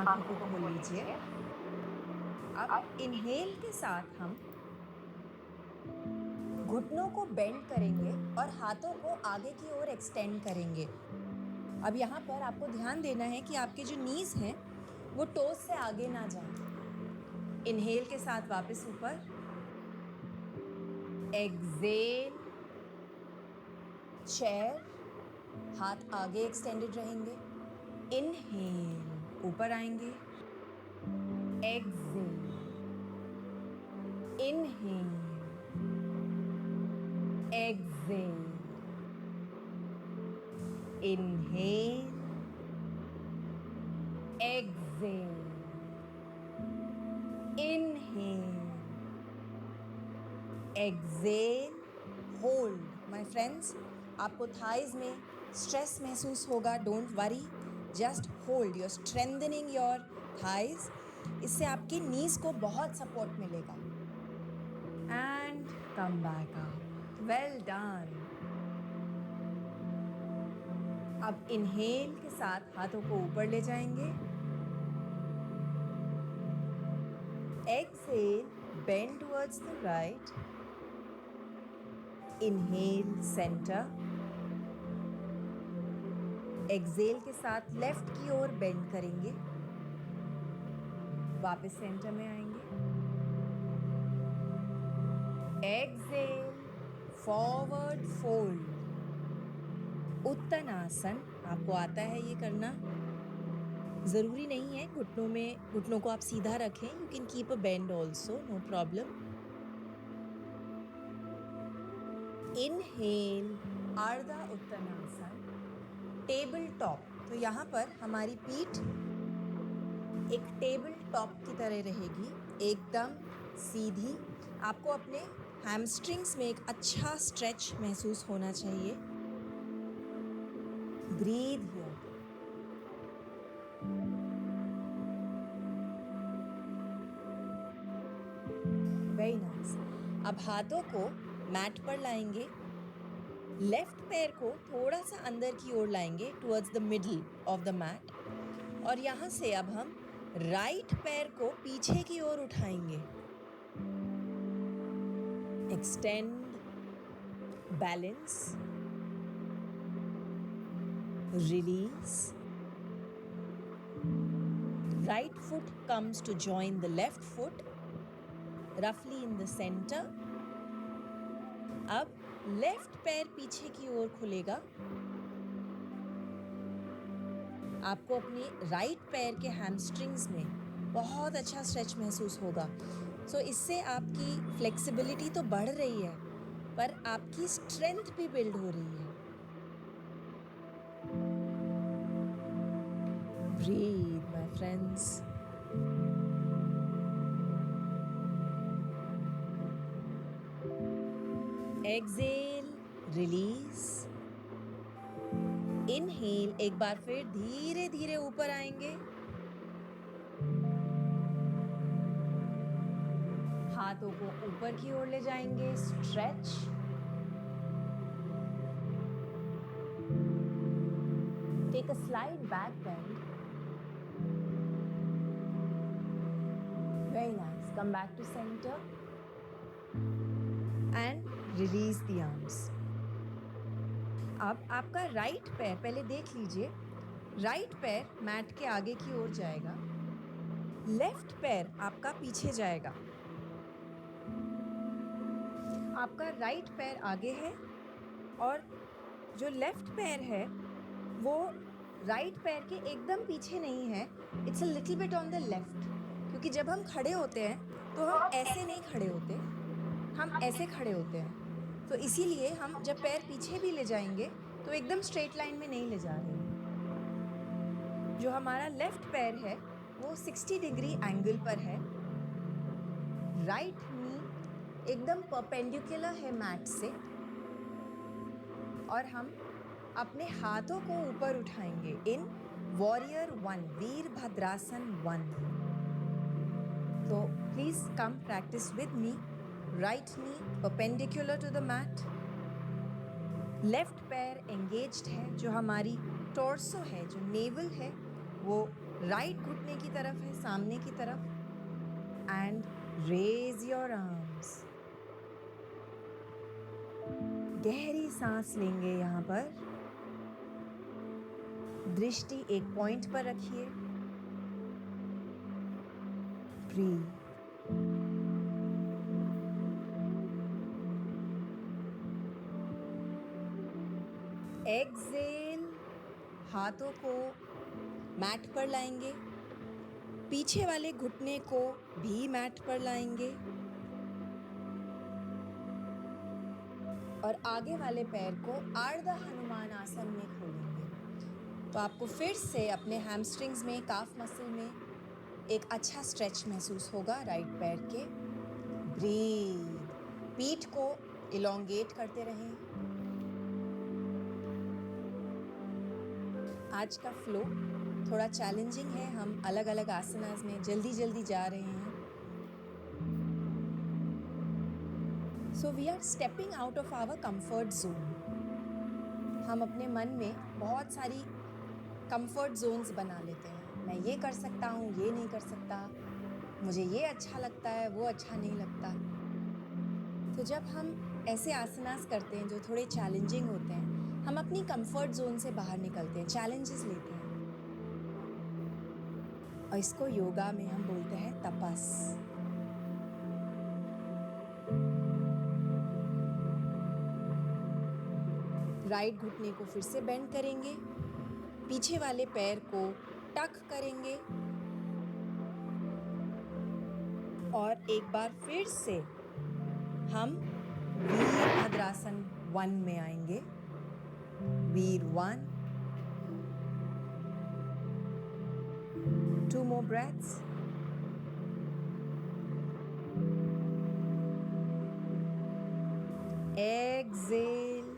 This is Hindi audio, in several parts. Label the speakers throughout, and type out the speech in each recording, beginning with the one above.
Speaker 1: आंखों को खोल लीजिए। अब इनहेल के साथ हम घुटनों को बेंड करेंगे और हाथों को आगे की ओर एक्सटेंड करेंगे। अब यहाँ पर आपको ध्यान देना है कि आपके जो नीज हैं वो टोज से आगे ना जाएं। इनहेल के साथ वापस ऊपर, एक्सेल, चेयर, हाथ आगे एक्सटेंडेड रहेंगे। इनहेल, ऊपर आएंगे, exhale, inhale, exhale, inhale, exhale, inhale, exhale, hold. My friends, आपको थाइज में स्ट्रेस महसूस होगा, don't worry, just hold, you are strengthening your thighs. इससे आपकी नीज को बहुत सपोर्ट मिलेगा। And come back up, well done. अब इनहेल के साथ हाथों को ऊपर ले जाएंगे, exhale, bend towards the right, inhale, centre, exhale के साथ लेफ्ट की ओर बेंड करेंगे, वापस सेंटर में आएंगे, एक्सहेल, फॉरवर्ड फोल्ड, उत्तनासन। आपको आता है ये करना, जरूरी नहीं है घुटनों को आप सीधा रखें, you can keep a bend also, no problem. Inhale, Ardha Uttanasana, table top. तो यहाँ पर हमारी पीठ एक टेबल टॉप की तरह रहेगी, एकदम सीधी। आपको अपने हैमस्ट्रिंग्स में एक अच्छा स्ट्रेच महसूस होना चाहिए। Breathe here. Very nice. अब हाथों को मैट पर लाएंगे, लेफ्ट पैर को थोड़ा सा अंदर की ओर लाएंगे towards the middle of the mat, और यहाँ से अब हम राइट पैर को पीछे की ओर उठाएंगे, extend, balance, release. Right foot comes to join the left foot, roughly in the center. अब लेफ्ट पैर पीछे की ओर खुलेगा। आपको अपने राइट पैर के हैमस्ट्रिंग्स में बहुत अच्छा स्ट्रेच महसूस होगा। सो इससे आपकी फ्लेक्सिबिलिटी तो बढ़ रही है, पर आपकी स्ट्रेंथ भी बिल्ड हो रही है। Breathe my friends. Exhale, release, inhale, एक बार फिर धीरे धीरे ऊपर आएंगे, हाथों को ऊपर की ओर ले जाएंगे, stretch, take a slight back bend, very nice, come back to centre and release the arms. अब आपका राइट पैर पहले देख लीजिए, राइट पैर मैट के आगे की ओर जाएगा, लेफ्ट पैर आपका पीछे जाएगा। आपका राइट पैर आगे है और जो लेफ्ट पैर है वो राइट पैर के एकदम पीछे नहीं है, it's a little bit on the left. क्योंकि जब हम खड़े होते हैं तो हम ऐसे नहीं खड़े होते, हम ऐसे खड़े होते हैं। तो इसीलिए हम जब पैर पीछे भी ले जाएंगे तो एकदम स्ट्रेट लाइन में नहीं ले जा रहे हैं। जो हमारा लेफ्ट पैर है वो 60 डिग्री एंगल पर है, राइट नी एकदम परपेंडिकुलर है मैट से, और हम अपने हाथों को ऊपर उठाएंगे इन वॉरियर 1, वीरभद्रासन 1। तो please come practice with me. Right knee perpendicular to the mat, left पैर एंगेज्ड है, जो हमारी टॉर्सो है, जो नेवल है, वो राइट घुटने की तरफ है, सामने की तरफ, एंड रेज योर आर्म्स। गहरी सांस लेंगे यहाँ पर। दृष्टि एक पॉइंट पर रखिए। ब्रीथ। एक्सेल, हाथों को मैट पर लाएंगे, पीछे वाले घुटने को भी मैट पर लाएंगे और आगे वाले पैर को आर्ध हनुमान आसन में खोलेंगे। तो आपको फिर से अपने हैमस्ट्रिंग्स में, काफ मसल में एक अच्छा स्ट्रेच महसूस होगा राइट पैर के। ब्रीथ। पीठ को इलोंगेट करते रहें। आज का फ्लो थोड़ा चैलेंजिंग है, हम अलग अलग आसनास में जल्दी जल्दी जा रहे हैं। So we are stepping out of our comfort zone. हम अपने मन में बहुत सारी कंफर्ट जोन्स बना लेते हैं। मैं ये कर सकता हूँ, ये नहीं कर सकता, मुझे ये अच्छा लगता है, वो अच्छा नहीं लगता। तो जब हम ऐसे आसनास करते हैं जो थोड़े चैलेंजिंग होते हैं, हम अपनी कंफर्ट जोन से बाहर निकलते हैं, चैलेंजेस लेते हैं, और इसको योगा में हम बोलते हैं तपस। राइट घुटने को फिर से बेंड करेंगे, पीछे वाले पैर को टक करेंगे और एक बार फिर से हम वीरभद्रासन 1 में आएंगे। वीर 1, 2 more breaths. Exhale.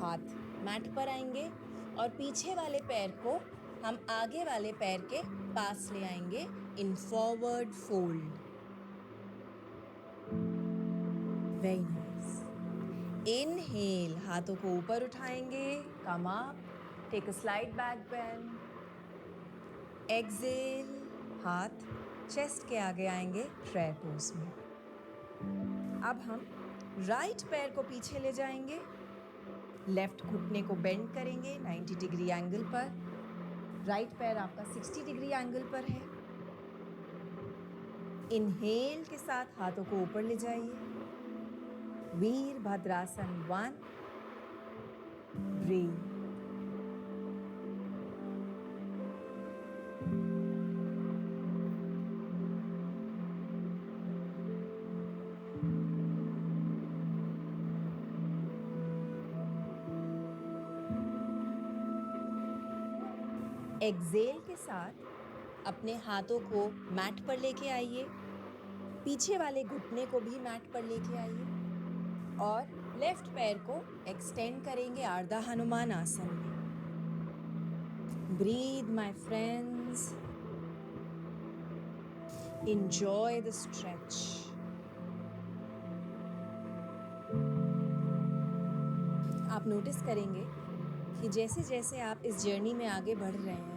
Speaker 1: हाथ मैट पर आएंगे और पीछे वाले पैर को हम आगे वाले पैर के पास ले आएंगे in forward fold. Very nice. Inhale, हाथों को ऊपर उठाएंगे, come up, take a slight back bend. Exhale, हाथ चेस्ट के आगे आएंगे प्रेयर पोज में। अब हम राइट पैर को पीछे ले जाएंगे, लेफ्ट घुटने को बेंड करेंगे 90 डिग्री एंगल पर। राइट पैर आपका 60 डिग्री एंगल पर है। इनहेल के साथ हाथों को ऊपर ले जाइए। वीरभद्रासन 1। ब्रीथ। एक्सेल के साथ अपने हाथों को मैट पर लेके आइए, पीछे वाले घुटने को भी मैट पर लेके आइए और लेफ्ट पैर को एक्सटेंड करेंगे आर्ध हनुमान आसन में। Breathe my friends, enjoy the stretch. आप नोटिस करेंगे कि जैसे जैसे आप इस जर्नी में आगे बढ़ रहे हैं,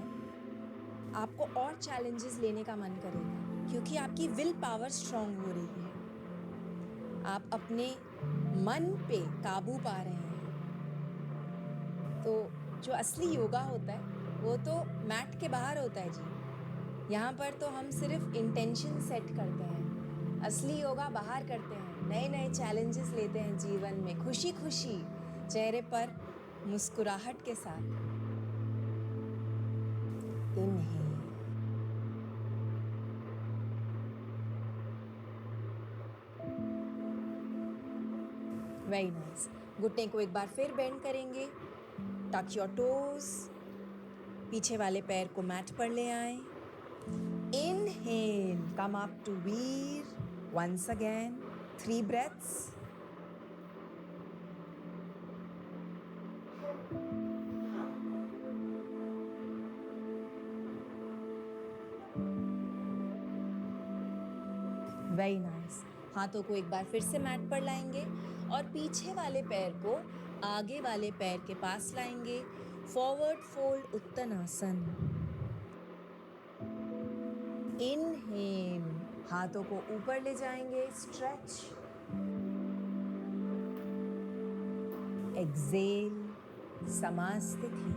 Speaker 1: आपको और चैलेंजेस लेने का मन करेगा, क्योंकि आपकी विल पावर स्ट्रांग हो रही है। आप अपने मन पे काबू पा रहे हैं। तो जो असली योगा होता है वो तो मैट के बाहर होता है जी। यहाँ पर तो हम सिर्फ इंटेंशन सेट करते हैं, असली योगा बाहर करते हैं, नए नए चैलेंजेस लेते हैं जीवन में, खुशी खुशी चेहरे पर मुस्कुराहट के साथ। Inhale, very nice. घुटने को एक बार फिर बेंड करेंगे, टच योर टोज, पीछे वाले पैर को मैट पर ले आए। Inhale, come up to Vira once again, 3 breaths. Very nice. हाथों को एक बार फिर से मैट पर लाएंगे और पीछे वाले पैर को आगे वाले पैर के पास लाएंगे। Forward fold उत्तनासन। इनहेल, हाथों को ऊपर ले जाएंगे, स्ट्रेच। एक्सेल, समास्थिति।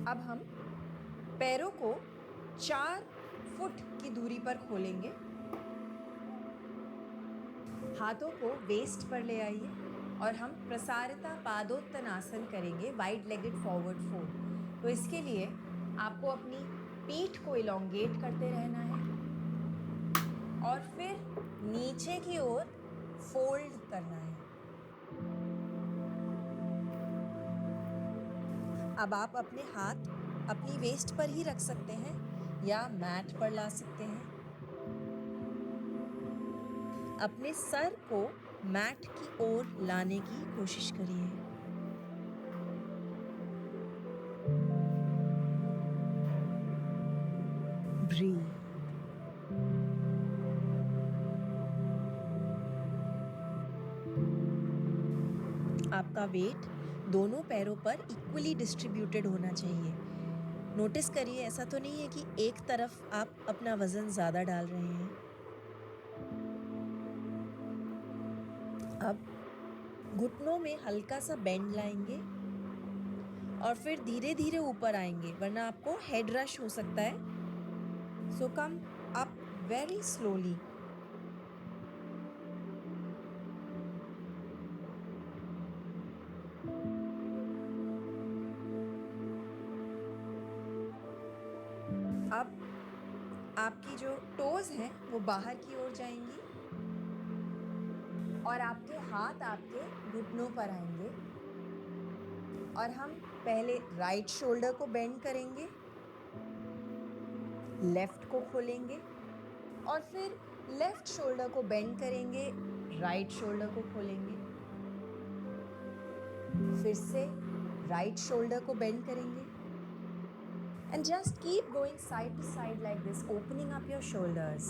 Speaker 1: अब हम पैरों को 4 फुट की दूरी पर खोलेंगे। हाथों को वेस्ट पर ले आइए और हम प्रसारिता पादोत्तनासन करेंगे, वाइड लेगेड फॉरवर्ड फोल्ड। तो इसके लिए आपको अपनी पीठ को इलोंगेट करते रहना है और फिर नीचे की ओर फोल्ड करना है। अब आप अपने हाथ अपनी वेस्ट पर ही रख सकते हैं या मैट पर ला सकते हैं। अपने सर को मैट की ओर लाने की कोशिश करिए। ब्रीथ। आपका वेट दोनों पैरों पर इक्वली डिस्ट्रीब्यूटेड होना चाहिए। नोटिस करिए, ऐसा तो नहीं है कि एक तरफ आप अपना वजन ज़्यादा डाल रहे हैं। अब घुटनों में हल्का सा बेंड लाएंगे और फिर धीरे धीरे ऊपर आएंगे, वरना आपको हेड रश हो सकता है। सो कम अप वेरी स्लोली। अब आपकी जो टोज हैं वो बाहर की ओर जाएंगी और आपके हाथ आपके घुटनों पर आएंगे और हम पहले राइट शोल्डर को बेंड करेंगे, लेफ्ट को खोलेंगे और फिर लेफ्ट शोल्डर को बेंड करेंगे, राइट शोल्डर को खोलेंगे। फिर से राइट शोल्डर को बेंड करेंगे and just keep going side to side like this, opening up your shoulders.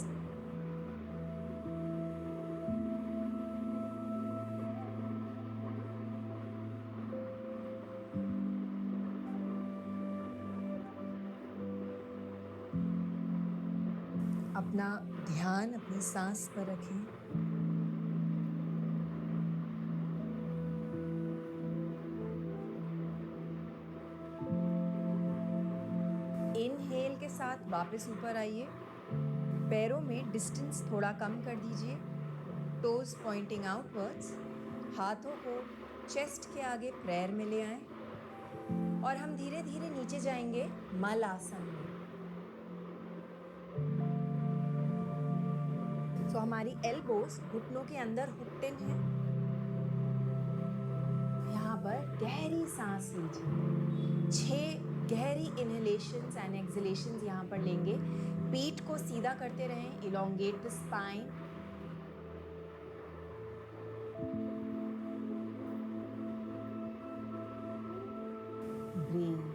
Speaker 1: अपना ध्यान अपनी सांस पर रखें। इनहेल के साथ वापस ऊपर आइए। पैरों में डिस्टेंस थोड़ा कम कर दीजिए, टोज पॉइंटिंग आउटवर्ड्स। हाथों को चेस्ट के आगे प्रेयर में ले आएं और हम धीरे धीरे नीचे जाएंगे मलासन में। तो हमारी एल्बोज घुटनों के अंदर हुक्ड इन है। यहाँ पर गहरी सांस लीजिए। 6 गहरी इनहेलेशंस एंड एक्सहेलेशंस यहाँ पर लेंगे। पीठ को सीधा करते रहें, elongate the spine. Breathe.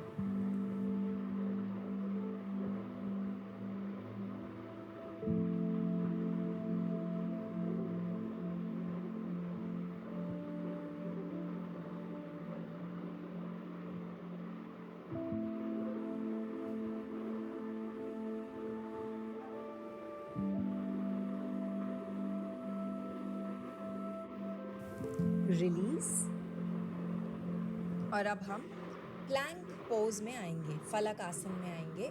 Speaker 1: Release. और अब हम प्लैंक पोज में आएंगे, फलक आसन में आएंगे।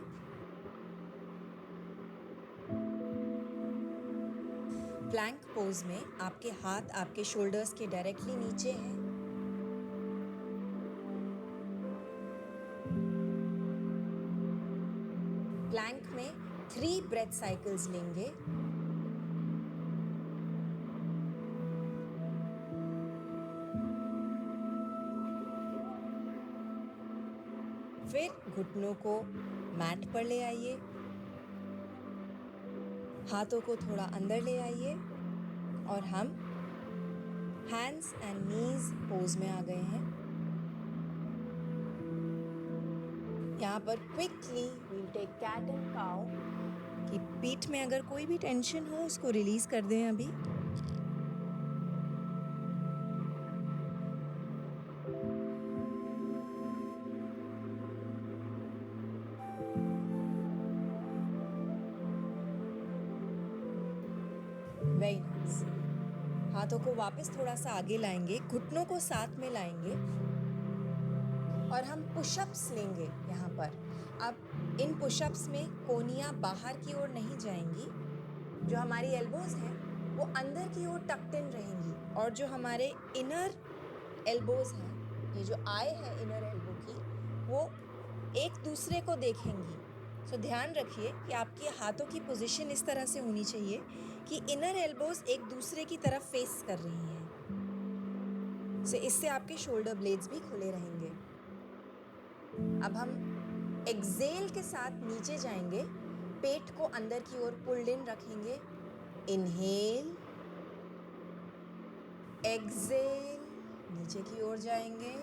Speaker 1: प्लैंक पोज में आपके हाथ आपके शोल्डर्स के डायरेक्टली नीचे हैं। प्लैंक में 3 ब्रेथ साइकिल्स लेंगे। फिर घुटनों को मैट पर ले आइए, हाथों को थोड़ा अंदर ले आइए और हम हैंड्स एंड नीज पोज में आ गए हैं। यहाँ पर quickly we'll take cat and cow. कि पीठ में अगर कोई भी टेंशन हो उसको रिलीज कर दें अभी। हाथों को वापस थोड़ा सा आगे लाएंगे, घुटनों को साथ में लाएंगे और हम पुशअप्स लेंगे यहाँ पर। अब इन पुशअप्स में कोहनियाँ बाहर की ओर नहीं जाएंगी, जो हमारी एल्बोज हैं वो अंदर की ओर टक्ड इन रहेंगी और जो हमारे इनर एल्बोज हैं, ये जो आई है इनर एल्बो की, वो एक दूसरे को देखेंगी। सो ध्यान रखिए कि आपके हाथों की पोजीशन इस तरह से होनी चाहिए कि इनर एल्बोज एक दूसरे की तरफ फेस कर रही हैं। सो इससे आपके शोल्डर ब्लेड्स भी खुले रहेंगे। अब हम एक्सेल के साथ नीचे जाएंगे, पेट को अंदर की ओर पुल्ड इन रखेंगे। इनहेल, एक्सेल, नीचे की ओर जाएंगे।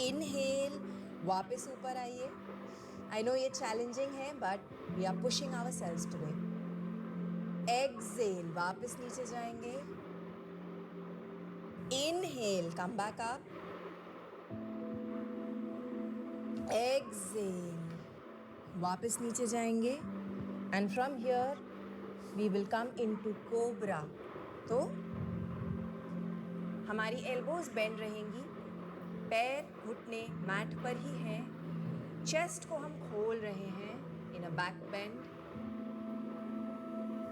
Speaker 1: इनहेल, वापस ऊपर आइए। आई नो ये चैलेंजिंग है, but we are pushing ourselves today. Exhale, वापस नीचे जाएंगे। Inhale, come back up. Exhale, वापस नीचे जाएंगे and from here we will come into cobra. तो हमारी एल्बोज बेंड रहेंगी, पैर घुटने मैट पर ही हैं, चेस्ट को हम खोल रहे हैं in a back bend.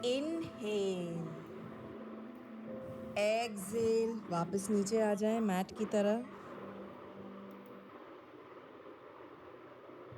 Speaker 1: Inhale, exhale, वापस नीचे आ जाएं मैट की तरह।